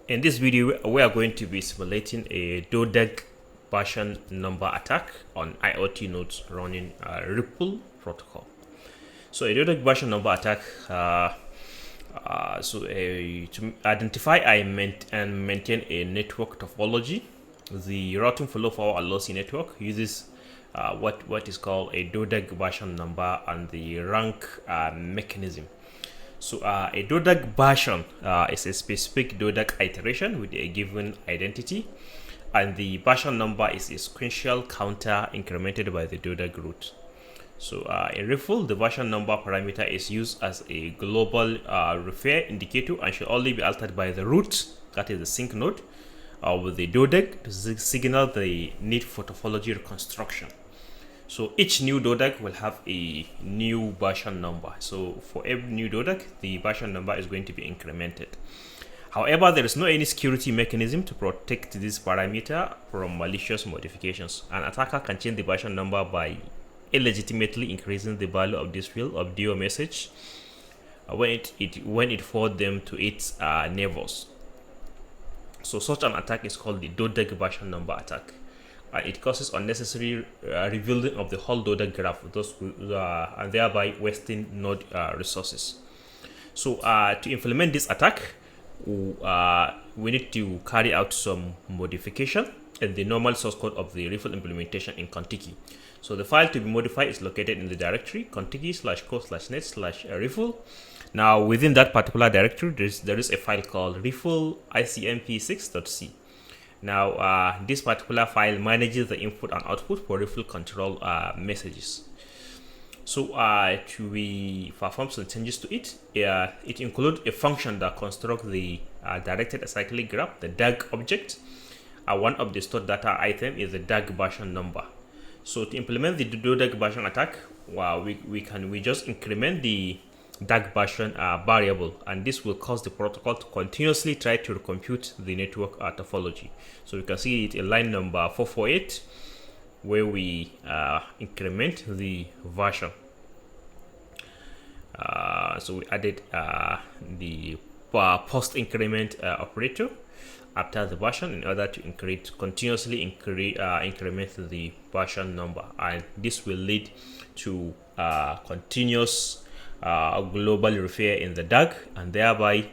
In this video, we are going to be simulating a DODEG version number attack on IoT nodes running RPL protocol. So a DODEG version number attack, to identify and maintain a network topology, the routing flow for our lossy network uses what is called a DODEG version number and the rank mechanism. So a DODEG version is a specific DODEG iteration with a given identity, and the version number is a sequential counter incremented by the DODEG root. So in RPL, the version number parameter is used as a global repair indicator and should only be altered by the root, that is the sync node, with the DODEG to signal the need for topology reconstruction. So each new DODEG will have a new version number. So for every new DODEG, the version number is going to be incremented. However, there is no any security mechanism to protect this parameter from malicious modifications. An attacker can change the version number by illegitimately increasing the value of this field of DO message when it forwards them to its neighbors. So such an attack is called the DODEG version number attack. It causes unnecessary rebuilding of the whole DODEG graph, and thereby wasting node resources. So to implement this attack, we need to carry out some modification in the normal source code of the RPL implementation in Contiki. So the file to be modified is located in the directory contiki/co/net/RPL. Now within that particular directory, there is a file called RPL icmp6.c. Now, this particular file manages the input and output for RPL control messages. So, to perform some changes to it, it includes a function that constructs the directed acyclic graph, the DAG object. One of the stored data item is the DAG version number. So, to implement the DODEG version attack, we just increment the DAG version variable, and this will cause the protocol to continuously try to recompute the network topology. So you can see it in line number 448 where we increment the version. So we added the post increment operator after the version in order to continuously increment the version number, and this will lead to continuous global repair in the DAG, and thereby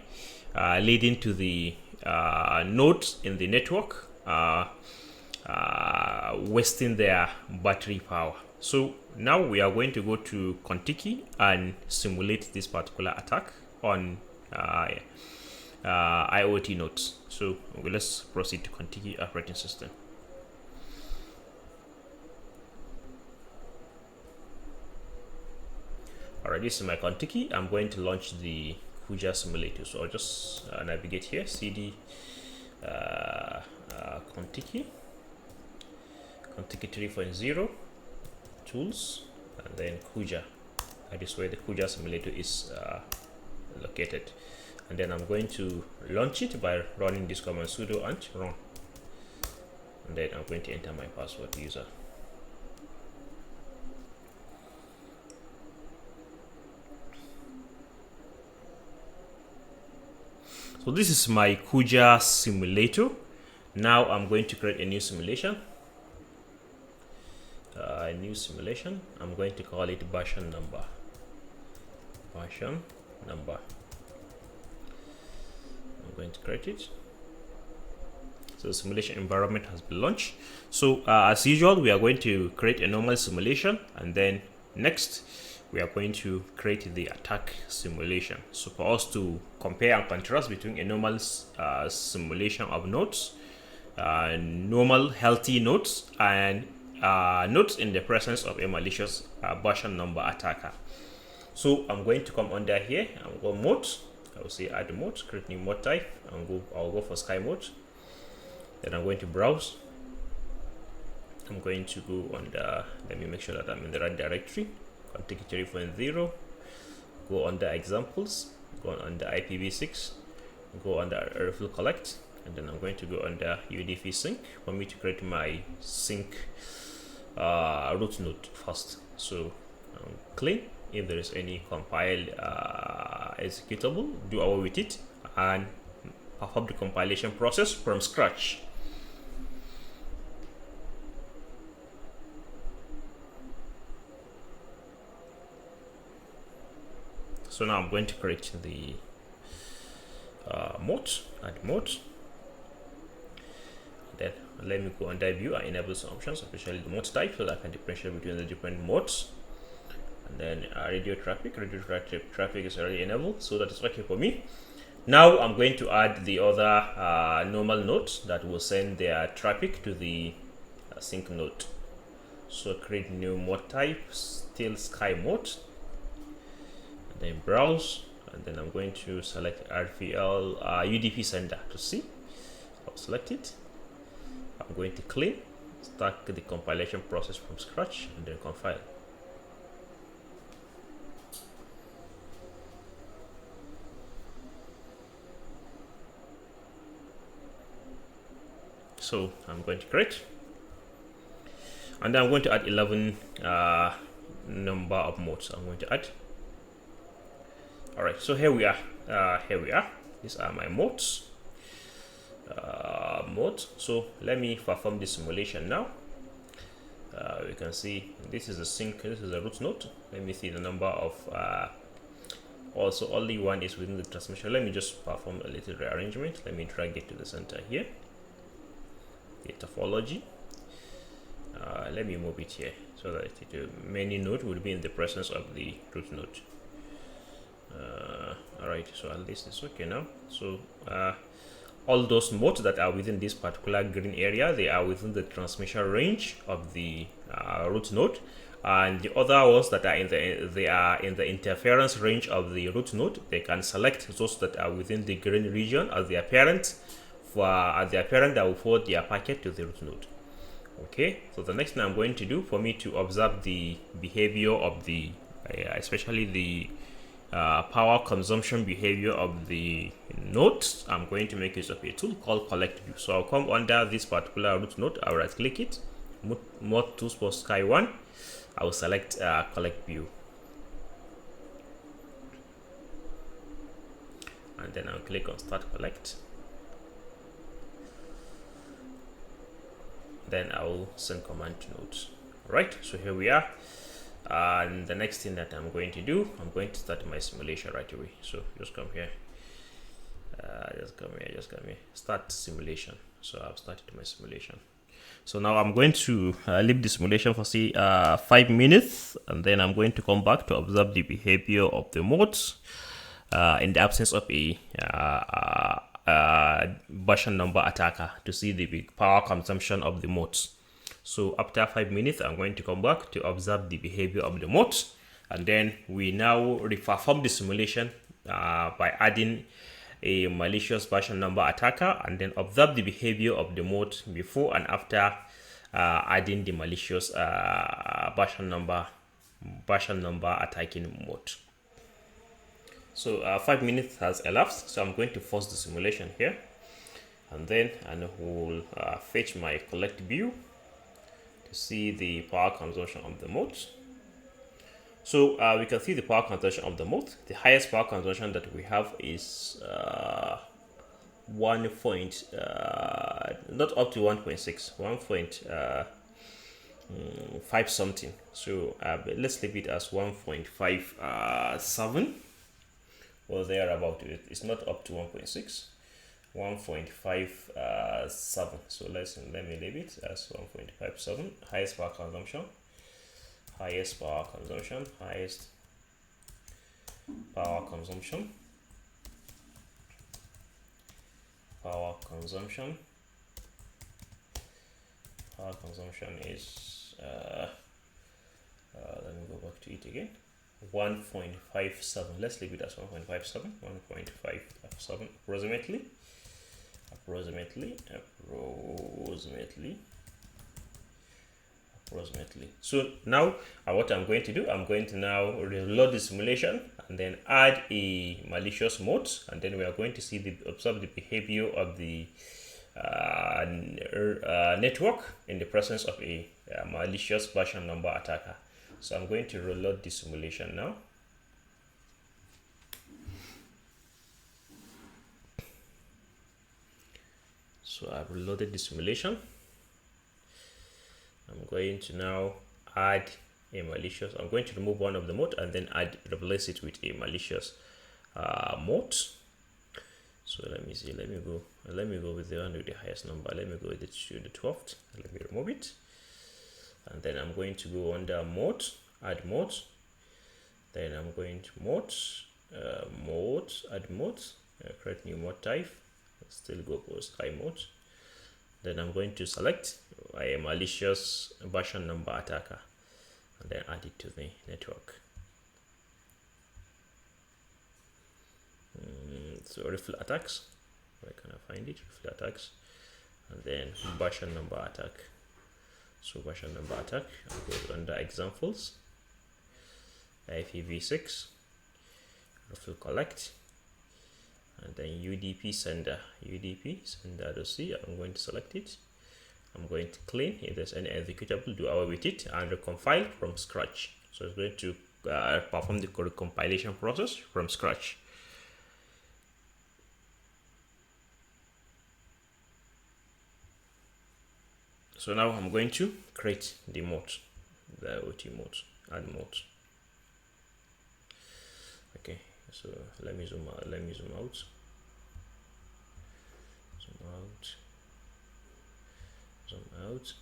leading to the nodes in the network wasting their battery power. So now we are going to go to Contiki and simulate this particular attack on IoT nodes. So let's proceed to Contiki operating system. Alright, this is my Contiki. I'm going to launch the Kuja simulator. So I'll just navigate here, cd Contiki 3.0 tools, and then Kuja. That is where the Kuja simulator is located. And then I'm going to launch it by running this command sudo ant run. And then I'm going to enter my password user. So this is my Kuja simulator. Now I'm going to create a new simulation. I'm going to call it version number. I'm going to create it. So the simulation environment has been launched. So as usual, we are going to create a normal simulation, and then next we are going to create the attack simulation. So for us to compare and contrast between a normal simulation of nodes, normal healthy nodes, and nodes in the presence of a malicious version number attacker. So I'm going to come under here and go mode. I will say add mode, create new mode type, and I'll go for sky mode. Then I'm going to browse. I'm going to go under, let me make sure that I'm in the right directory. Contiki 3.0, go under examples, go under IPv6, go under RPL collect, and then I'm going to go under UDP sync for me to create my sync root node first. So clean. If there is any compiled executable, do away with it and perform the compilation process from scratch. So now I'm going to create the mode, add mode. Then let me go under view and enable some options, especially the mode type, so that I can differentiate between the different modes. And then radio traffic is already enabled, so that is okay for me. Now I'm going to add the other normal nodes that will send their traffic to the sync node. So create new mode type, still sky mode, and then browse, and then I'm going to select RPL UDP sender to see. I'll select it. I'm going to clean, start the compilation process from scratch, and then compile. So I'm going to create, and then I'm going to add 11 number of modes. I'm going to add. All right, so here we are. These are my modes. So let me perform the simulation now. We can see this is the sync, this is the root node. Let me see the number of also only one is within the transmission. Let me just perform a little rearrangement. Let me drag it to the center here, the topology. Let me move it here so that the many node will be in the presence of the root node. All right, so at least it's okay now. So all those modes that are within this particular green area, they are within the transmission range of the root node, and the other ones that are in the interference range of the root node. They can select those that are within the green region as their parent, that will forward their packet to the root node. Okay, so the next thing I'm going to do, for me to observe the behavior of the especially the power consumption behavior of the nodes, I'm going to make use of a tool called collect view. So I'll come under this particular root node, I'll right click it, mode tools for sky 1, I will select collect view, and then I'll click on start collect. Then I will send command to nodes. Right, so here we are. And the next thing that I'm going to do, I'm going to start my simulation right away. So just come here, just come here, start simulation. So I've started my simulation. So now I'm going to leave the simulation for say 5 minutes, and then I'm going to come back to observe the behavior of the modes in the absence of a version number attacker, to see the power consumption of the modes. So after 5 minutes, I'm going to come back to observe the behavior of the modes, and then we now perform the simulation by adding a malicious version number attacker, and then observe the behavior of the mode before and after adding the malicious version number attacking mode. So 5 minutes has elapsed, so I'm going to force the simulation here, and then we'll fetch my collect view to see the power consumption of the modes. So we can see the power consumption of the mode. The highest power consumption that we have is 1. Not up to 1.6, 1.5 something. So let's leave it as 1.57 or thereabout. It's not up to 1.6. 1.57. So let me leave it as 1.57. Highest power consumption. Highest power consumption. Power consumption is let me go back to it again. 1.57. Let's leave it as 1.57. 1.57 approximately. So now what I'm going to do, I'm going to now reload the simulation and then add a malicious mode, and then we are going to see observe the behavior of the network in the presence of a malicious version number attacker. So I'm going to reload the simulation now. So I've reloaded the simulation. I'm going to now add a malicious. I'm going to remove one of the mode and then replace it with a malicious mode. So let me see. Let me go with the one with the highest number. Let me go with it to the 12th. Let me remove it, and then I'm going to go under mode, add mode. Then I'm going to mode, add mode, create new mode type. Still go for sky mode. Then I'm going to select a malicious version number attacker and then add it to the network. So rifle attacks, where can I find it? Rifle attacks, and then version number attack. So version number attack goes under examples, IPv6, rifle collect, and then UDP sender, UDP.c. I'm going to select it. I'm going to clean. If there's any executable, do away with it and recompile from scratch. So it's going to perform the recompilation process from scratch. So now I'm going to create the mode, the IoT mode, add mode. Okay, so let me zoom out. Zoom out.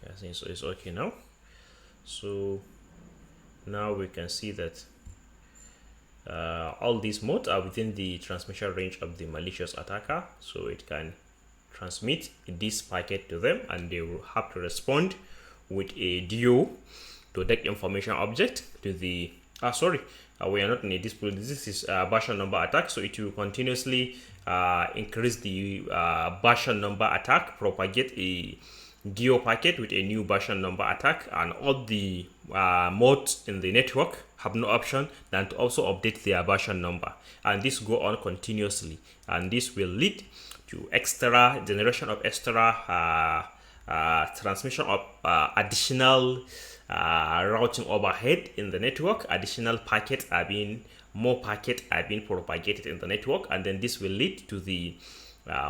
Okay, I think so. It's okay now. So now we can see that all these modes are within the transmission range of the malicious attacker, so it can transmit this packet to them and they will have to respond with a DO to take information object to the we are not in a dispute. This is version number attack, so it will continuously increase the version number attack, propagate a DO packet with a new version number attack, and all the modes in the network have no option than to also update their version number, and this go on continuously, and this will lead to extra generation of extra transmission of additional routing overhead in the network. Additional packets are being propagated in the network, and then this will lead to the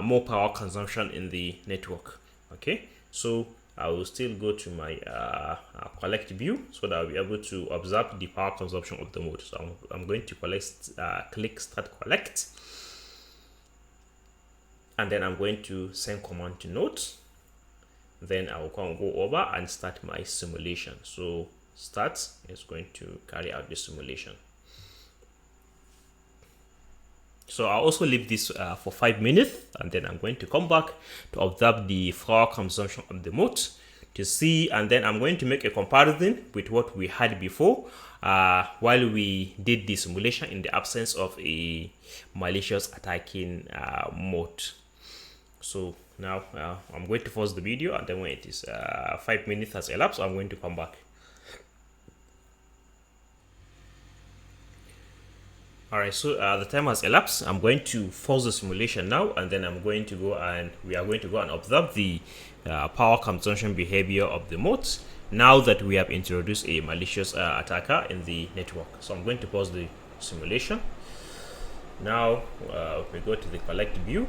more power consumption in the network. Okay, so I will still go to my collect view so that I'll be able to observe the power consumption of the mode. So I'm going to click start collect, and then I'm going to send command to nodes. Then I will go over and start my simulation. So start is going to carry out the simulation. So I'll also leave this for 5 minutes, and then I'm going to come back to observe the power consumption of the mode to see, and then I'm going to make a comparison with what we had before while we did the simulation in the absence of a malicious attacking mode. So now I'm going to pause the video, and then when it is 5 minutes has elapsed, I'm going to come back. Alright, so the time has elapsed. I'm going to pause the simulation now, and then I'm going to go and we are going to go and observe the power consumption behavior of the modes now that we have introduced a malicious attacker in the network. So I'm going to pause the simulation. Now we go to the collect view,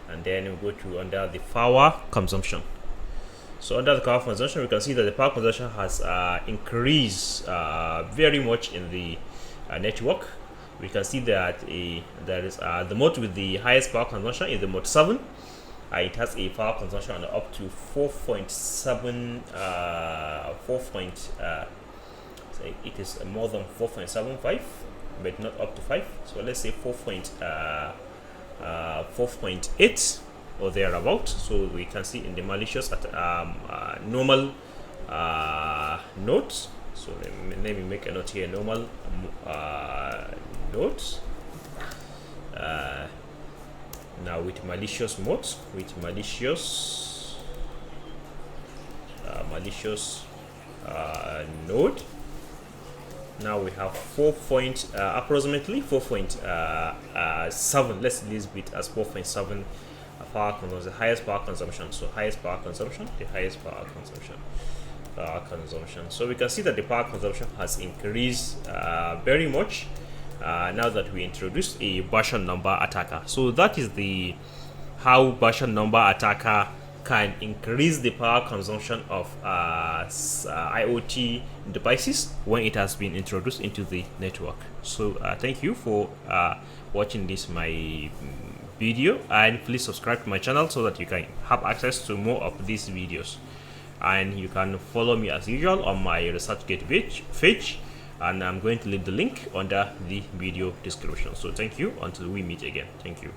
and then we go to under the power consumption. So under the power consumption, we can see that the power consumption has increased very much in the network. We can see that there is the mode with the highest power consumption is the mode 7. It has a power consumption up to 4.7 so it is more than 4.75, but not up to 5. So let's say 4.8 or thereabout. So we can see in the malicious at normal nodes. So let me make a note here, normal nodes. Now with malicious modes, with malicious node, now we have approximately 4.7. Let's list it as 4.7 power consumption, the highest power consumption. So highest power consumption, the highest power consumption. power consumption. So we can see that the power consumption has increased very much now that we introduced a version number attacker. So that is the how version number attacker can increase the power consumption of IoT devices when it has been introduced into the network. So thank you for watching this my video, and please subscribe to my channel so that you can have access to more of these videos. And you can follow me as usual on my ResearchGate page, and I'm going to leave the link under the video description. So thank you until we meet again. Thank you.